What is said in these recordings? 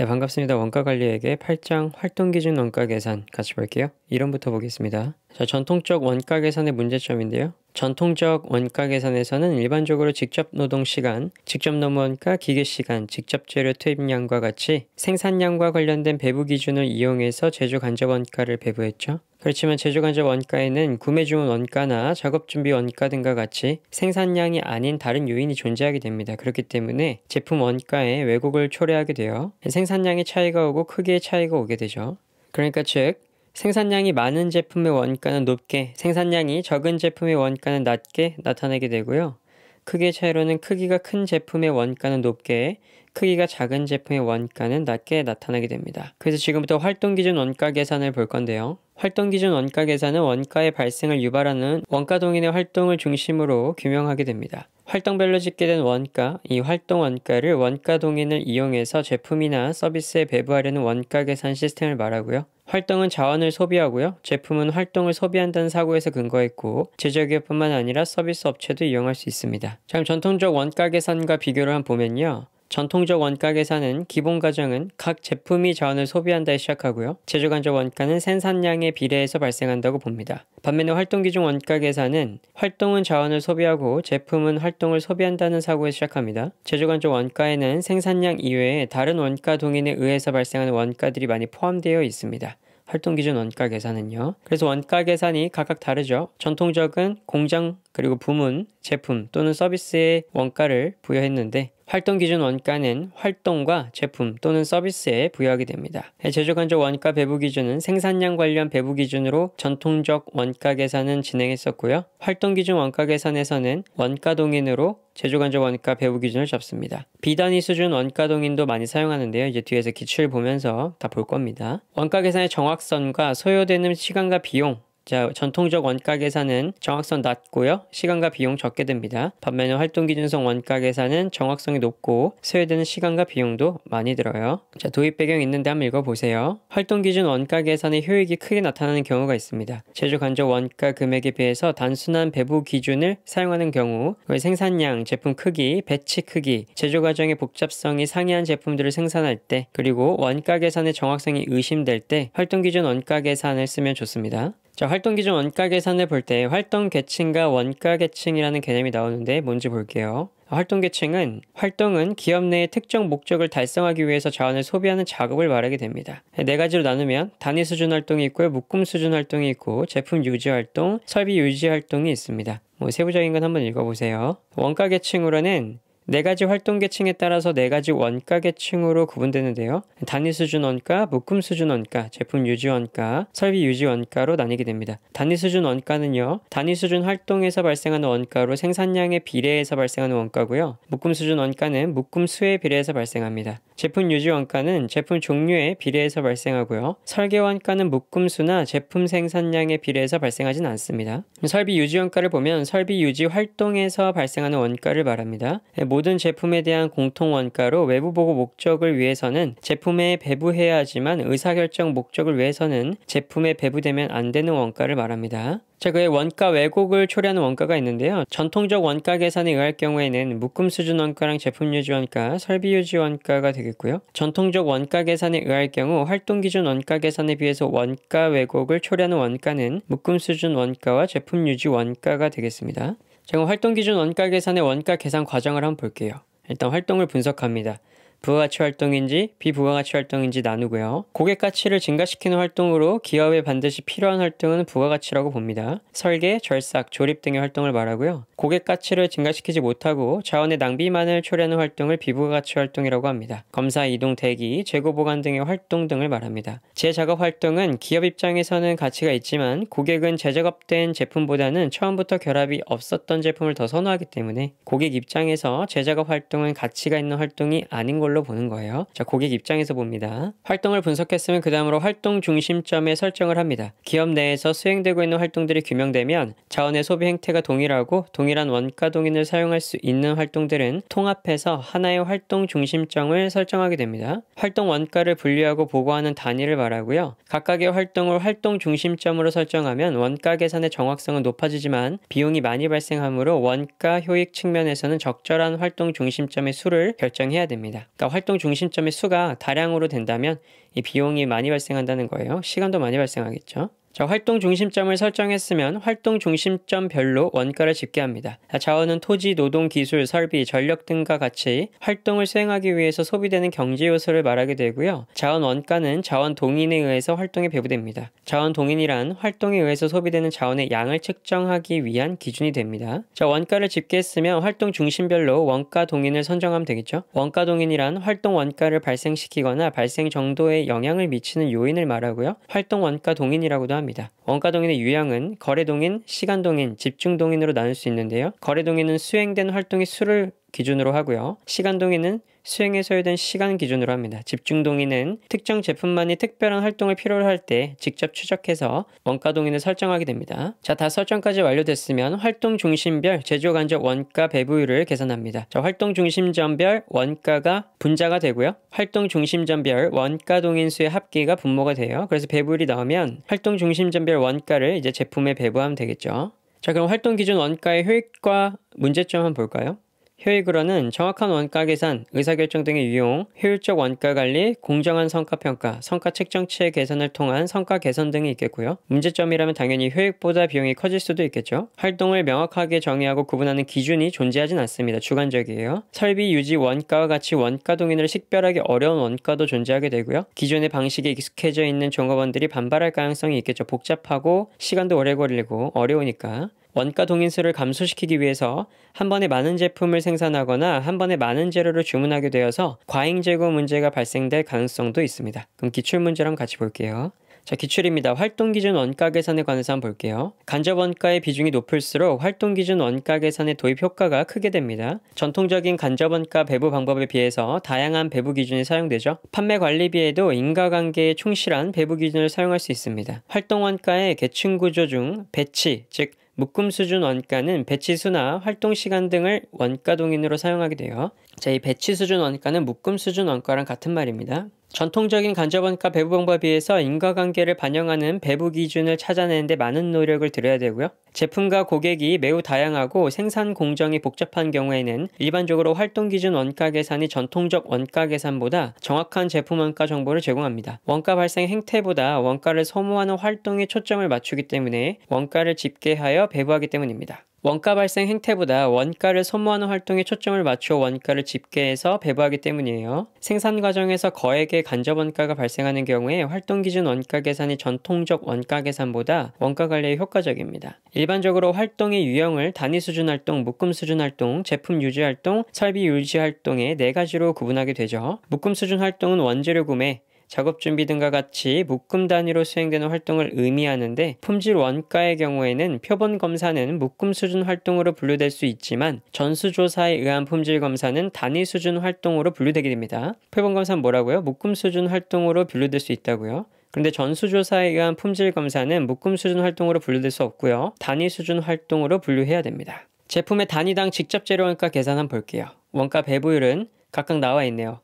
네, 반갑습니다. 원가관리에게 8장 활동기준 원가계산 같이 볼게요. 이론부터 보겠습니다. 자, 전통적 원가계산의 문제점인데요. 전통적 원가계산에서는 일반적으로 직접 노동시간, 직접 노무원가, 기계시간, 직접 재료 투입량과 같이 생산량과 관련된 배부 기준을 이용해서 제조간접원가를 배부했죠. 그렇지만 제조간접원가에는 구매주문 원가나 작업준비 원가 등과 같이 생산량이 아닌 다른 요인이 존재하게 됩니다. 그렇기 때문에 제품 원가에 왜곡을 초래하게 되어 생산량의 차이가 오고 크기의 차이가 오게 되죠. 그러니까 즉 생산량이 많은 제품의 원가는 높게, 생산량이 적은 제품의 원가는 낮게 나타나게 되고요. 크기의 차이로는 크기가 큰 제품의 원가는 높게, 크기가 작은 제품의 원가는 낮게 나타나게 됩니다. 그래서 지금부터 활동기준 원가 계산을 볼 건데요. 활동기준 원가 계산은 원가의 발생을 유발하는 원가동인의 활동을 중심으로 규명하게 됩니다. 활동별로 집계된 원가, 이 활동 원가를 원가동인을 이용해서 제품이나 서비스에 배부하려는 원가 계산 시스템을 말하고요. 활동은 자원을 소비하고요. 제품은 활동을 소비한다는 사고에서 근거했고 제조기업뿐만 아니라 서비스 업체도 이용할 수 있습니다. 자, 그럼 전통적 원가 계산과 비교를 한번 보면요. 전통적 원가 계산은 기본 가정은 각 제품이 자원을 소비한다에 시작하고요. 제조간접 원가는 생산량에 비례해서 발생한다고 봅니다. 반면에 활동기준 원가 계산은 활동은 자원을 소비하고 제품은 활동을 소비한다는 사고에 시작합니다. 제조간접 원가에는 생산량 이외에 다른 원가 동인에 의해서 발생하는 원가들이 많이 포함되어 있습니다. 활동기준 원가 계산은요. 그래서 원가 계산이 각각 다르죠. 전통적은 공장 그리고 부문, 제품 또는 서비스의 원가를 부여했는데 활동기준 원가는 활동과 제품 또는 서비스에 부여하게 됩니다. 제조간접 원가 배부 기준은 생산량 관련 배부 기준으로 전통적 원가 계산은 진행했었고요. 활동기준 원가 계산에서는 원가 동인으로 제조간접 원가 배부 기준을 잡습니다. 비단위 수준 원가 동인도 많이 사용하는데요. 이제 뒤에서 기출을 보면서 다 볼 겁니다. 원가 계산의 정확선과 소요되는 시간과 비용, 자, 전통적 원가 계산은 정확성 낮고요. 시간과 비용 적게 듭니다. 반면에 활동기준성 원가 계산은 정확성이 높고 소요되는 시간과 비용도 많이 들어요. 자, 도입 배경 있는데 한번 읽어보세요. 활동기준 원가 계산의 효익이 크게 나타나는 경우가 있습니다. 제조간접 원가 금액에 비해서 단순한 배부 기준을 사용하는 경우 생산량, 제품 크기, 배치 크기, 제조 과정의 복잡성이 상이한 제품들을 생산할 때 그리고 원가 계산의 정확성이 의심될 때 활동기준 원가 계산을 쓰면 좋습니다. 자, 활동기준 원가 계산을 볼 때 활동 계층과 원가 계층이라는 개념이 나오는데 뭔지 볼게요. 활동 계층은 활동은 기업 내의 특정 목적을 달성하기 위해서 자원을 소비하는 작업을 말하게 됩니다. 네 가지로 나누면 단위 수준 활동이 있고요. 묶음 수준 활동이 있고 제품 유지 활동, 설비 유지 활동이 있습니다. 세부적인 건 한번 읽어보세요. 원가 계층으로는 4가지 활동 계층에 따라서 4가지 원가 계층으로 구분되는데요. 단위 수준 원가, 묶음 수준 원가, 제품 유지 원가, 설비 유지 원가로 나뉘게 됩니다. 단위 수준 원가는요. 단위 수준 활동에서 발생하는 원가로 생산량에 비례해서 발생하는 원가고요. 묶음 수준 원가는 묶음 수에 비례해서 발생합니다. 제품 유지 원가는 제품 종류에 비례해서 발생하고요. 설계 원가는 묶음 수나 제품 생산량에 비례해서 발생하진 않습니다. 설비 유지 원가를 보면 설비 유지 활동에서 발생하는 원가를 말합니다. 모든 제품에 대한 공통 원가로 외부 보고 목적을 위해서는 제품에 배부해야 하지만 의사결정 목적을 위해서는 제품에 배부되면 안 되는 원가를 말합니다. 자, 그의 원가 왜곡을 초래하는 원가가 있는데요. 전통적 원가 계산에 의할 경우에는 묶음 수준 원가랑 제품 유지 원가, 설비 유지 원가가 되겠고요. 전통적 원가 계산에 의할 경우 활동 기준 원가 계산에 비해서 원가 왜곡을 초래하는 원가는 묶음 수준 원가와 제품 유지 원가가 되겠습니다. 자, 그럼 활동 기준 원가 계산의 원가 계산 과정을 한번 볼게요. 일단 활동을 분석합니다. 부가가치 활동인지 비부가가치 활동인지 나누고요. 고객 가치를 증가시키는 활동으로 기업에 반드시 필요한 활동은 부가가치라고 봅니다. 설계, 절삭, 조립 등의 활동을 말하고요. 고객 가치를 증가시키지 못하고 자원의 낭비만을 초래하는 활동을 비부가가치 활동이라고 합니다. 검사, 이동, 대기, 재고 보관 등의 활동 등을 말합니다. 재작업 활동은 기업 입장에서는 가치가 있지만 고객은 재작업된 제품보다는 처음부터 결합이 없었던 제품을 더 선호하기 때문에 고객 입장에서 재작업 활동은 가치가 있는 활동이 아닌 걸로 보는 거예요. 자, 고객 입장에서 봅니다. 활동을 분석했으면 그 다음으로 활동 중심점에 설정을 합니다. 기업 내에서 수행되고 있는 활동들이 규명되면 자원의 소비 행태가 동일하고 동일한 원가 동인을 사용할 수 있는 활동들은 통합해서 하나의 활동 중심점을 설정하게 됩니다. 활동 원가를 분류하고 보고하는 단위를 말하고요. 각각의 활동을 활동 중심점으로 설정하면 원가 계산의 정확성은 높아지지만 비용이 많이 발생하므로 원가 효익 측면에서는 적절한 활동 중심점의 수를 결정해야 됩니다. 그러니까 활동 중심점의 수가 다량으로 된다면 이 비용이 많이 발생한다는 거예요. 시간도 많이 발생하겠죠. 자, 활동 중심점을 설정했으면 활동 중심점별로 원가를 집계합니다. 자원은 토지, 노동, 기술, 설비, 전력 등과 같이 활동을 수행하기 위해서 소비되는 경제 요소를 말하게 되고요. 자원 원가는 자원 동인에 의해서 활동에 배부됩니다. 자원 동인이란 활동에 의해서 소비되는 자원의 양을 측정하기 위한 기준이 됩니다. 자, 원가를 집계했으면 활동 중심별로 원가 동인을 선정하면 되겠죠. 원가 동인이란 활동 원가를 발생시키거나 발생 정도에 영향을 미치는 요인을 말하고요. 활동 원가 동인이라고도 합니다. 원가 동인의 유형은 거래 동인, 시간 동인, 집중 동인으로 나눌 수 있는데요. 거래 동인은 수행된 활동의 수를 기준으로 하고요. 시간 동인은 수행에 소요된 시간 기준으로 합니다. 집중 동인은 특정 제품만이 특별한 활동을 필요로 할 때 직접 추적해서 원가 동인을 설정하게 됩니다. 자, 다 설정까지 완료됐으면 활동 중심별 제조 간접 원가 배부율을 계산합니다. 자, 활동 중심점별 원가가 분자가 되고요. 활동 중심점별 원가 동인수의 합계가 분모가 돼요. 그래서 배부율이 나오면 활동 중심점별 원가를 이제 제품에 배부하면 되겠죠. 자, 그럼 활동 기준 원가의 효익과 문제점 한번 볼까요? 효익으로는 정확한 원가 계산, 의사결정 등의 유용, 효율적 원가 관리, 공정한 성과평가, 성과 측정치의 개선을 통한 성과 개선 등이 있겠고요. 문제점이라면 당연히 효익보다 비용이 커질 수도 있겠죠. 활동을 명확하게 정의하고 구분하는 기준이 존재하진 않습니다. 주관적이에요. 설비 유지 원가와 같이 원가 동인을 식별하기 어려운 원가도 존재하게 되고요. 기존의 방식에 익숙해져 있는 종업원들이 반발할 가능성이 있겠죠. 복잡하고 시간도 오래 걸리고 어려우니까. 원가 동인수를 감소시키기 위해서 한 번에 많은 제품을 생산하거나 한 번에 많은 재료를 주문하게 되어서 과잉 재고 문제가 발생될 가능성도 있습니다. 그럼 기출문제랑 같이 볼게요. 자, 기출입니다. 활동기준 원가 계산에 관해서 한번 볼게요. 간접 원가의 비중이 높을수록 활동기준 원가 계산의 도입 효과가 크게 됩니다. 전통적인 간접 원가 배부 방법에 비해서 다양한 배부 기준이 사용되죠. 판매 관리비에도 인과관계에 충실한 배부 기준을 사용할 수 있습니다. 활동 원가의 계층 구조 중 배치, 즉 묶음 수준 원가는 배치수나 활동 시간 등을 원가 동인으로 사용하게 돼요. 자, 이 배치 수준 원가는 묶음 수준 원가랑 같은 말입니다. 전통적인 간접 원가 배부 방법에 비해서 인과관계를 반영하는 배부 기준을 찾아내는데 많은 노력을 들여야 되고요. 제품과 고객이 매우 다양하고 생산 공정이 복잡한 경우에는 일반적으로 활동 기준 원가 계산이 전통적 원가 계산보다 정확한 제품 원가 정보를 제공합니다. 원가 발생 행태보다 원가를 소모하는 활동에 초점을 맞추기 때문에 원가를 집계하여 배부하기 때문입니다. 원가 발생 행태보다 원가를 소모하는 활동에 초점을 맞추어 원가를 집계해서 배부하기 때문이에요. 생산 과정에서 거액의 간접 원가가 발생하는 경우에 활동 기준 원가 계산이 전통적 원가 계산보다 원가 관리에 효과적입니다. 일반적으로 활동의 유형을 단위 수준 활동, 묶음 수준 활동, 제품 유지 활동, 설비 유지 활동의 4가지로 구분하게 되죠. 묶음 수준 활동은 원재료 구매, 작업 준비 등과 같이 묶음 단위로 수행되는 활동을 의미하는데 품질 원가의 경우에는 표본 검사는 묶음 수준 활동으로 분류될 수 있지만 전수조사에 의한 품질 검사는 단위 수준 활동으로 분류되게 됩니다. 표본 검사는 뭐라고요? 묶음 수준 활동으로 분류될 수 있다고요? 그런데 전수조사에 의한 품질 검사는 묶음 수준 활동으로 분류될 수 없고요. 단위 수준 활동으로 분류해야 됩니다. 제품의 단위당 직접 재료 원가 계산 한번 볼게요. 원가 배부율은 각각 나와 있네요.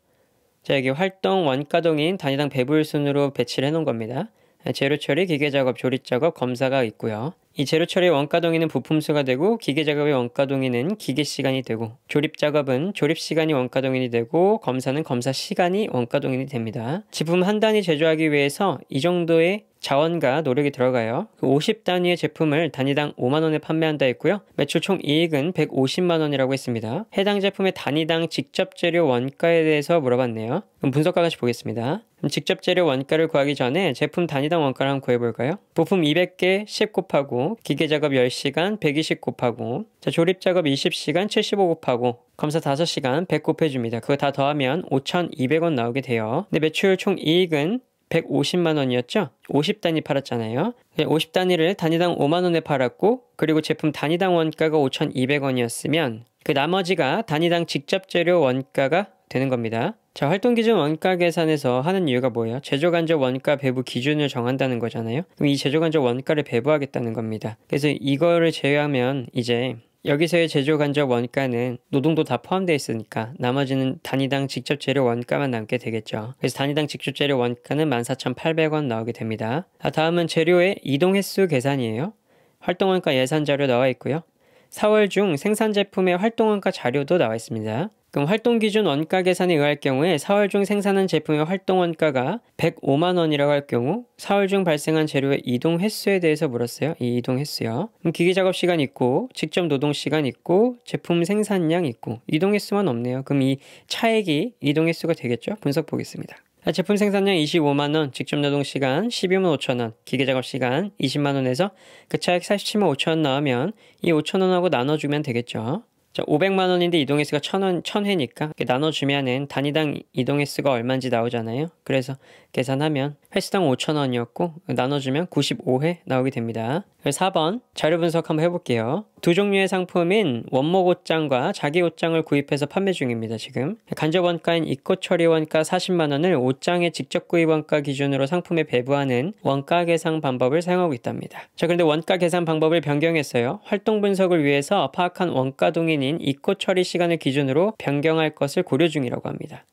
자, 여기 활동 원가 동인 단위당 배부율 순으로 배치를 해놓은 겁니다. 재료 처리, 기계 작업, 조립 작업, 검사가 있고요. 이 재료 처리의 원가 동인은 부품수가 되고 기계 작업의 원가 동인은 기계 시간이 되고 조립 작업은 조립 시간이 원가 동인이 되고 검사는 검사 시간이 원가 동인이 됩니다. 제품 한 단위 제조하기 위해서 이 정도의 자원과 노력이 들어가요. 50단위의 제품을 단위당 5만원에 판매한다 했고요. 매출 총 이익은 150만원이라고 했습니다. 해당 제품의 단위당 직접 재료 원가에 대해서 물어봤네요. 그럼 분석과 같이 보겠습니다. 그럼 직접 재료 원가를 구하기 전에 제품 단위당 원가를 한번 구해볼까요? 부품 200개 10 곱하고 기계 작업 10시간 120 곱하고 자, 조립 작업 20시간 75 곱하고 검사 5시간 100 곱해줍니다. 그거 다 더하면 5,200원 나오게 돼요. 근데 매출 총 이익은 150만원이었죠? 50단위 팔았잖아요. 50단위를 단위당 5만원에 팔았고 그리고 제품 단위당 원가가 5,200원이었으면 그 나머지가 단위당 직접 재료 원가가 되는 겁니다. 자, 활동기준 원가 계산에서 하는 이유가 뭐예요? 제조간접 원가 배부 기준을 정한다는 거잖아요. 그럼 이 제조간접 원가를 배부하겠다는 겁니다. 그래서 이거를 제외하면 이제 여기서의 제조 간접 원가는 노동도 다 포함되어 있으니까 나머지는 단위당 직접 재료 원가만 남게 되겠죠. 그래서 단위당 직접 재료 원가는 14,800원 나오게 됩니다. 다음은 재료의 이동 횟수 계산이에요. 활동원가 예산 자료 나와 있고요. 4월 중 생산 제품의 활동원가 자료도 나와 있습니다. 그럼 활동 기준 원가 계산에 의할 경우에 4월 중 생산한 제품의 활동 원가가 105만 원이라고 할 경우 4월 중 발생한 재료의 이동 횟수에 대해서 물었어요. 이 이동 횟수요. 그럼 기계 작업 시간 있고 직접 노동 시간 있고 제품 생산량 있고 이동 횟수만 없네요. 그럼 이 차액이 이동 횟수가 되겠죠? 분석 보겠습니다. 제품 생산량 25만 원, 직접 노동 시간 12만 5천 원, 기계 작업 시간 20만 원에서 그 차액 47만 5천 원 나오면 이 5천 원하고 나눠주면 되겠죠. 자, 500만 원인데 이동 횟수가 1000회니까 나눠주면은 단위당 이동 횟수가 얼마인지 나오잖아요. 그래서 계산하면 횟수당 5,000원이었고 나눠주면 95회 나오게 됩니다. 4번 자료 분석 한번 해볼게요. 두 종류의 상품인 원목 옷장과 자기 옷장을 구입해서 판매 중입니다. 지금 간접 원가인 입고 처리 원가 40만 원을 옷장의 직접 구입 원가 기준으로 상품에 배부하는 원가 계산 방법을 사용하고 있답니다. 자, 그런데 원가 계산 방법을 변경했어요. 활동 분석을 위해서 파악한 원가 동인인 입고 처리 시간을 기준으로 변경할 것을 고려 중이라고 합니다.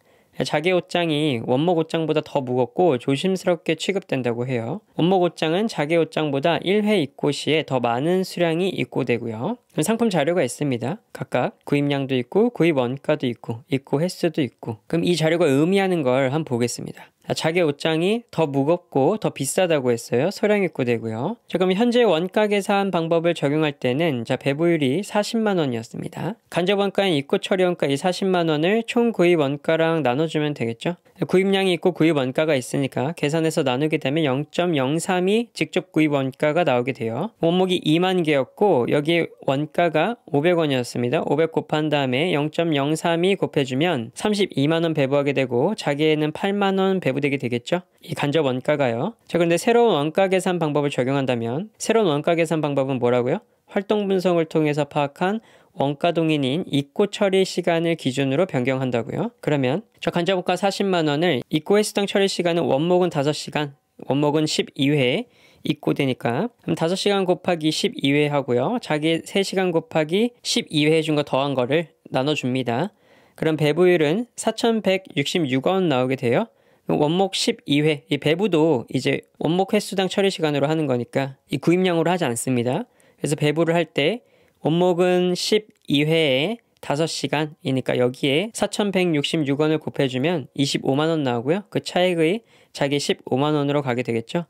자기 옷장이 원목 옷장보다 더 무겁고 조심스럽게 취급된다고 해요. 원목 옷장은 자기 옷장보다 1회 입고 시에 더 많은 수량이 입고되고요. 상품 자료가 있습니다. 각각 구입량도 있고 구입 원가도 있고 입고 횟수도 있고. 그럼 이 자료가 의미하는 걸 한번 보겠습니다. 자기 옷장이 더 무겁고 더 비싸다고 했어요. 소량 입고되고요. 자, 그럼 현재 원가 계산 방법을 적용할 때는 배부율이 40만 원이었습니다. 간접 원가인 입고 처리 원가 이 40만 원을 총 구입 원가랑 나눠주면 되겠죠. 구입량이 있고 구입 원가가 있으니까 계산해서 나누게 되면 0.032 직접 구입 원가가 나오게 돼요. 원목이 2만 개였고 여기 원가가 500원이었습니다. 500 곱한 다음에 0.032 곱해주면 32만 원 배부하게 되고 자기에는 8만 원 배부되게 되겠죠. 이 간접 원가가요. 자, 그런데 새로운 원가 계산 방법을 적용한다면 새로운 원가 계산 방법은 뭐라고요? 활동 분석을 통해서 파악한 원가 동인인 입고 처리 시간을 기준으로 변경한다고요. 그러면 저 간접 원가 40만 원을 입고 횟수당 처리 시간은 원목은 5시간, 원목은 12회 입고되니까 그럼 5시간 곱하기 12회 하고요. 자기 3시간 곱하기 12회 해준 거 더한 거를 나눠줍니다. 그럼 배부율은 4,166원 나오게 돼요. 원목 12회, 이 배부도 이제 원목 횟수당 처리 시간으로 하는 거니까 이 구입량으로 하지 않습니다. 그래서 배부를 할 때 원목은 12회에 5시간이니까 여기에 4,166원을 곱해주면 25만 원 나오고요. 그 차액의 자기 15만 원으로 가게 되겠죠.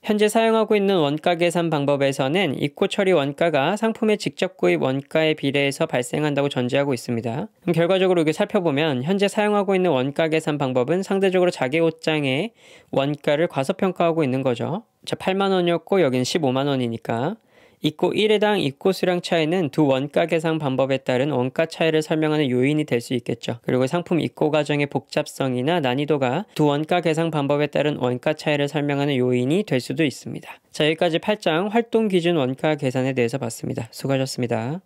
현재 사용하고 있는 원가 계산 방법에서는 입고 처리 원가가 상품의 직접 구입 원가에 비례해서 발생한다고 전제하고 있습니다. 그럼 결과적으로 이렇게 살펴보면 현재 사용하고 있는 원가 계산 방법은 상대적으로 자기 옷장의 원가를 과소평가하고 있는 거죠. 자, 8만 원이었고 여기는 15만 원이니까 입고 1회당 입고 수량 차이는 두 원가 계산 방법에 따른 원가 차이를 설명하는 요인이 될 수 있겠죠. 그리고 상품 입고 과정의 복잡성이나 난이도가 두 원가 계산 방법에 따른 원가 차이를 설명하는 요인이 될 수도 있습니다. 자, 여기까지 8장 활동 기준 원가 계산에 대해서 봤습니다. 수고하셨습니다.